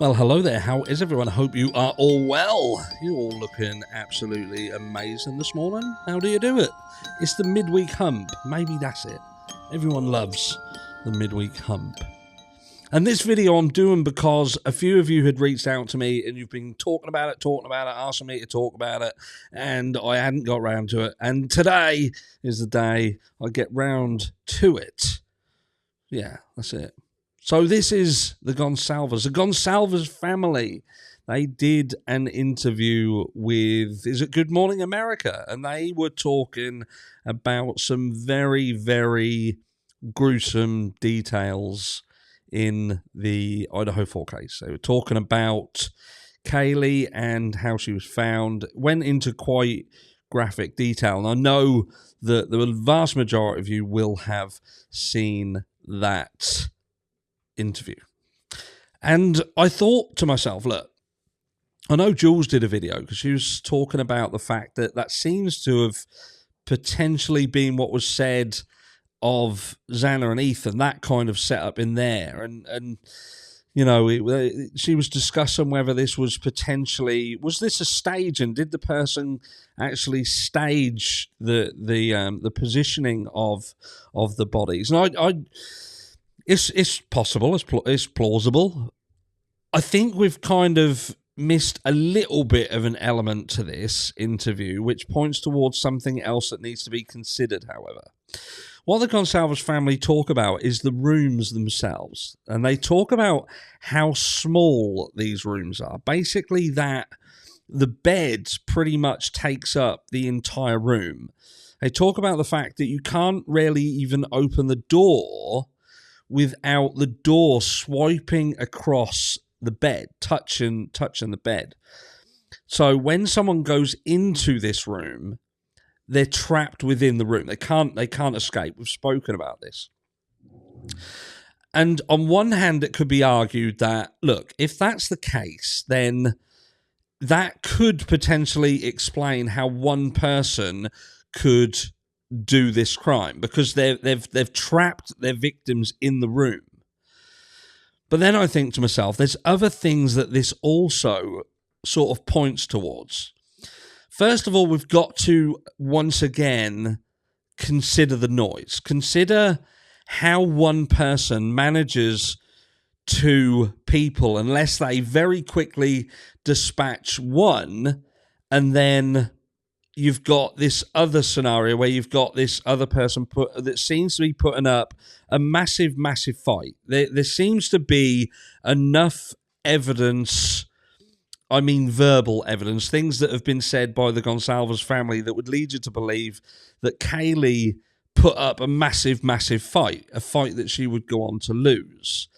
Well, hello there. How is everyone? I hope you are all well. You're all looking absolutely amazing this morning. How do you do it? It's the midweek hump. Maybe that's it. Everyone loves the midweek hump. And this video I'm doing because a few of you had reached out to me and you've been talking about it, asking me to talk about it, and I hadn't got round to it. And today is the day I get round to it. Yeah, that's it. So this is the Gonsalves. The Gonsalves family, they did an interview with, is it Good Morning America? And they were talking about some very, very gruesome details in the Idaho 4 case. They were talking about Kaylee and how she was found, went into quite graphic detail. And I know that the vast majority of you will have seen that interview. And I thought to myself, look, I know Jules did a video because she was talking about the fact that that seems to have potentially been what was said of Xana and Ethan, that kind of setup in there. And you know, she was discussing whether this was potentially, was this a stage, and did the person actually stage the positioning of the bodies? And it's possible, it's plausible. I think we've kind of missed a little bit of an element to this interview, which points towards something else that needs to be considered, however. What the Gonsalves family talk about is the rooms themselves, and they talk about how small these rooms are. Basically, that the bed pretty much takes up the entire room. They talk about the fact that you can't really even open the door without the door swiping across the bed, touching the bed. So when someone goes into this room, they're trapped within the room. They can't escape. We've spoken about this. And on one hand, it could be argued that, look, if that's the case, then that could potentially explain how one person could do this crime, because they've trapped their victims in the room. But then I think to myself, there's other things that this also sort of points towards. First of all, we've got to once again consider the noise. Consider how one person manages two people unless they very quickly dispatch one, and then you've got this other scenario where you've got this other person that seems to be putting up a massive, massive fight. There seems to be enough evidence, I mean verbal evidence, things that have been said by the Gonsalves family that would lead you to believe that Kaylee put up a massive, massive fight, a fight that she would go on to lose.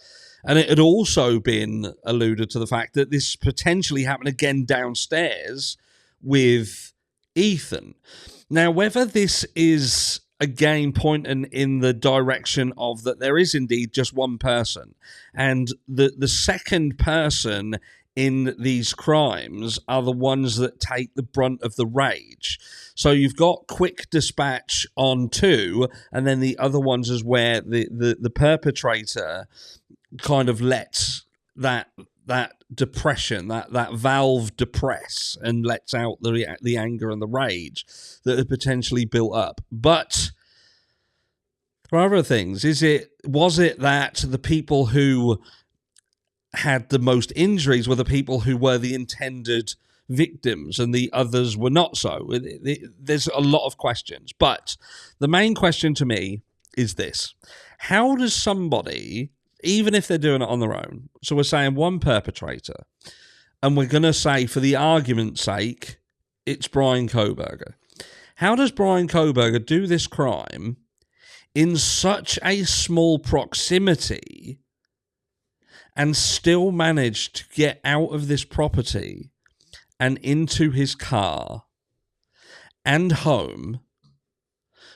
And it had also been alluded to the fact that this potentially happened again downstairs with Ethan. Now, whether this is again pointing in the direction of that there is indeed just one person, and the second person in these crimes are the ones that take the brunt of the rage. So you've got quick dispatch on two, and then the other ones is where the perpetrator kind of lets that depression, that valve depress, and lets out the anger and the rage that had potentially built up. But there are other things. Was it that the people who had the most injuries were the people who were the intended victims and the others were not so? There's a lot of questions, but the main question to me is this: how does somebody, even if they're doing it on their own, so we're saying one perpetrator, and we're going to say, for the argument's sake, it's Bryan Kohberger. How does Bryan Kohberger do this crime in such a small proximity and still manage to get out of this property and into his car and home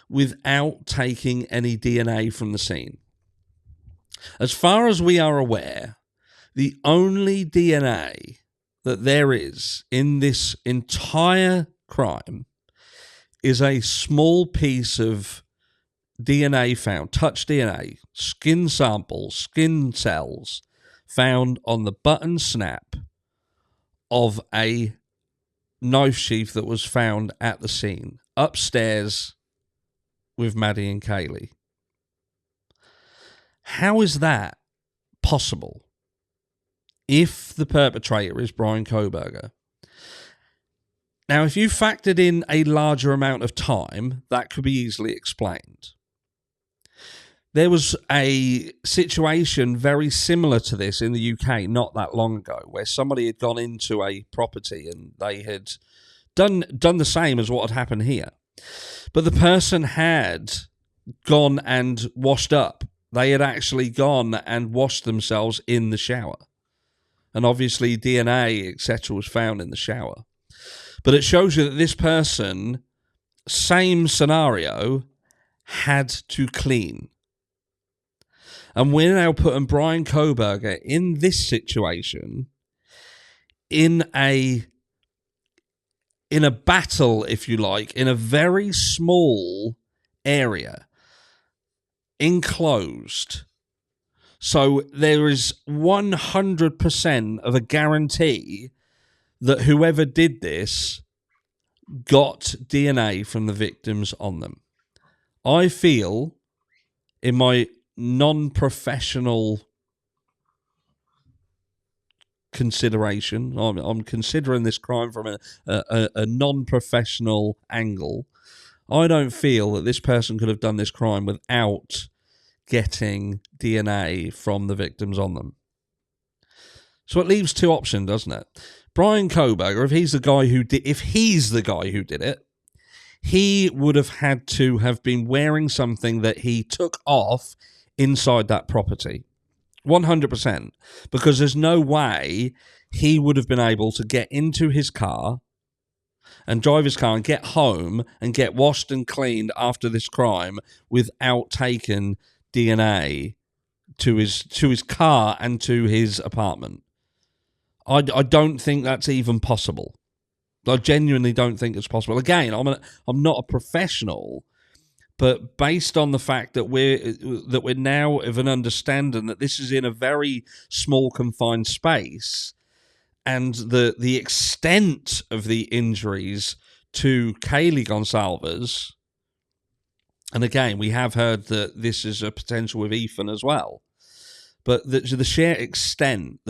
without taking any DNA from the scene? As far as we are aware, the only DNA that there is in this entire crime is a small piece of DNA found, touch DNA, skin samples, skin cells found on the button snap of a knife sheath that was found at the scene, upstairs with Maddie and Kaylee. How is that possible if the perpetrator is Bryan Kohberger? Now, if you factored in a larger amount of time, that could be easily explained. There was a situation very similar to this in the UK not that long ago, where somebody had gone into a property and they had done the same as what had happened here. But the person had gone and washed up. They had actually gone and washed themselves in the shower. And obviously DNA, etc., was found in the shower. But it shows you that this person, same scenario, had to clean. And we're now putting Bryan Kohberger in this situation, in a battle, if you like, in a very small area, enclosed. So there is 100% of a guarantee that whoever did this got DNA from the victims on them. I feel, in my non-professional consideration, I'm considering this crime from a non-professional angle, I don't feel that this person could have done this crime without getting DNA from the victims on them. So it leaves two options, doesn't it? Bryan Kohberger, if he's the guy who did it, he would have had to have been wearing something that he took off inside that property. 100%. Because there's no way he would have been able to get into his car and drive his car and get home and get washed and cleaned after this crime without taking DNA to his car and to his apartment. I don't think that's even possible. I genuinely don't think it's possible. Again, I'm not a professional, but based on the fact that we're now of an understanding that this is in a very small confined space, and the extent of the injuries to Kaylee Gonsalves, and again, we have heard that this is a potential with Ethan as well. But the sheer extent,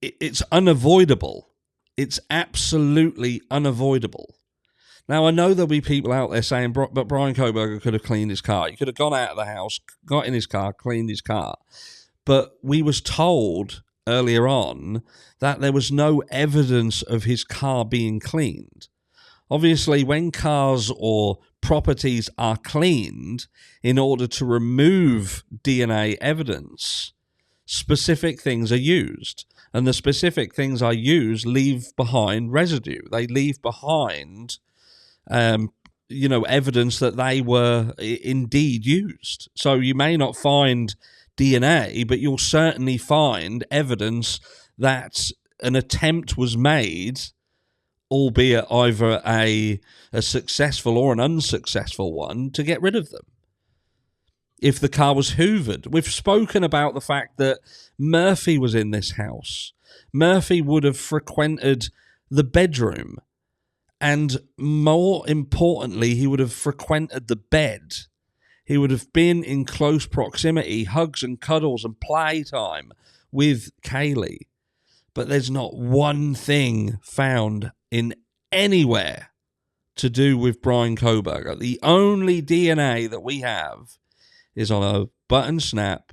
it's unavoidable. It's absolutely unavoidable. Now, I know there'll be people out there saying, but Bryan Kohberger could have cleaned his car. He could have gone out of the house, got in his car, cleaned his car. But we was told earlier on that there was no evidence of his car being cleaned. Obviously, when cars or properties are cleaned, in order to remove DNA evidence, specific things are used. And the specific things I use leave behind residue. They leave behind, evidence that they were indeed used. So you may not find DNA, but you'll certainly find evidence that an attempt was made, albeit either a successful or an unsuccessful one, to get rid of them. If the car was hoovered. We've spoken about the fact that Murphy was in this house. Murphy would have frequented the bedroom. And more importantly, he would have frequented the bed. He would have been in close proximity, hugs and cuddles and playtime with Kaylee. But there's not one thing found in anywhere to do with Bryan Kohberger. The only DNA that we have is on a button snap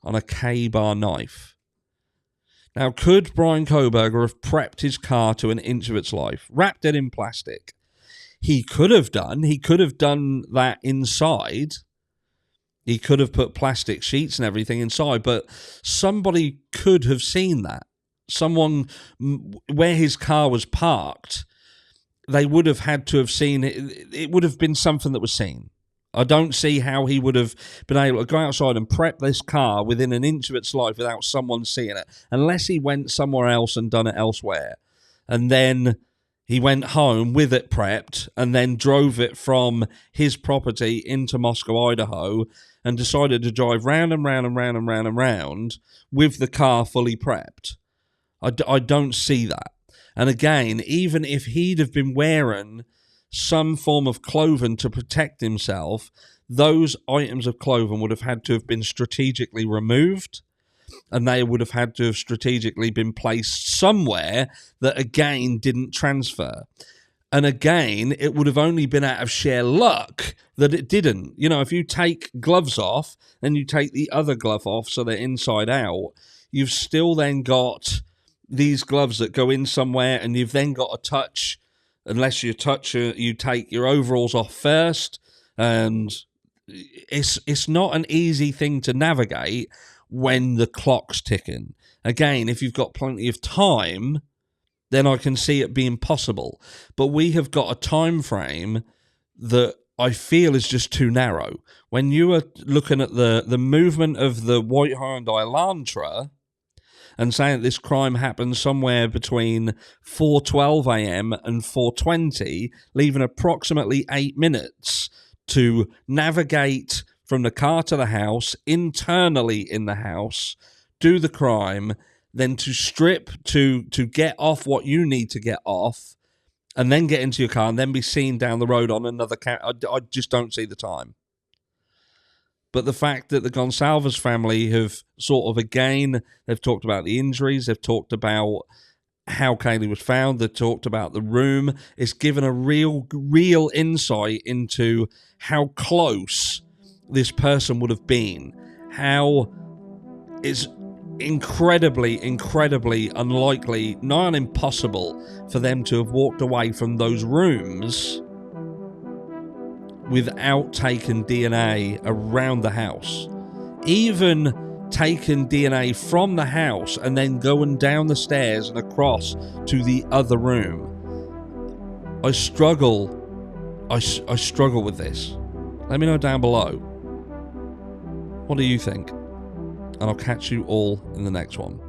on a K-bar knife. Now, could Bryan Kohberger have prepped his car to an inch of its life, wrapped it in plastic? He could have done. He could have done that inside. He could have put plastic sheets and everything inside, but somebody could have seen that. Someone, where his car was parked, they would have had to have seen it. It would have been something that was seen. I don't see how he would have been able to go outside and prep this car within an inch of its life without someone seeing it, unless he went somewhere else and done it elsewhere. And then he went home with it prepped and then drove it from his property into Moscow, Idaho, and decided to drive round and round and round and round and round with the car fully prepped. I don't see that. And again, even if he'd have been wearing some form of clothing to protect himself, those items of clothing would have had to have been strategically removed, and they would have had to have strategically been placed somewhere that, again, didn't transfer. And again, it would have only been out of sheer luck that it didn't. You know, if you take gloves off and you take the other glove off so they're inside out, you've still then got these gloves that go in somewhere, and you've then got to touch, unless you touch, you take your overalls off first, and it's not an easy thing to navigate when the clock's ticking. Again, if you've got plenty of time, then I can see it being possible. But we have got a time frame that I feel is just too narrow. When you are looking at the movement of the white Hyundai Elantra and saying that this crime happened somewhere between 4:12 a.m. and 4:20, leaving approximately 8 minutes to navigate from the car to the house, internally in the house, do the crime, then to strip, to get off what you need to get off, and then get into your car and then be seen down the road on another car. I just don't see the time. But the fact that the Gonsalves family have sort of, again, they've talked about the injuries, they've talked about how Kaylee was found, they've talked about the room. It's given a real insight into how close this person would have been. How it's incredibly unlikely, not impossible, for them to have walked away from those rooms without taking DNA around the house. Even taking DNA from the house and then going down the stairs and across to the other room. I struggle with this. Let me know down below. What do you think? And I'll catch you all in the next one.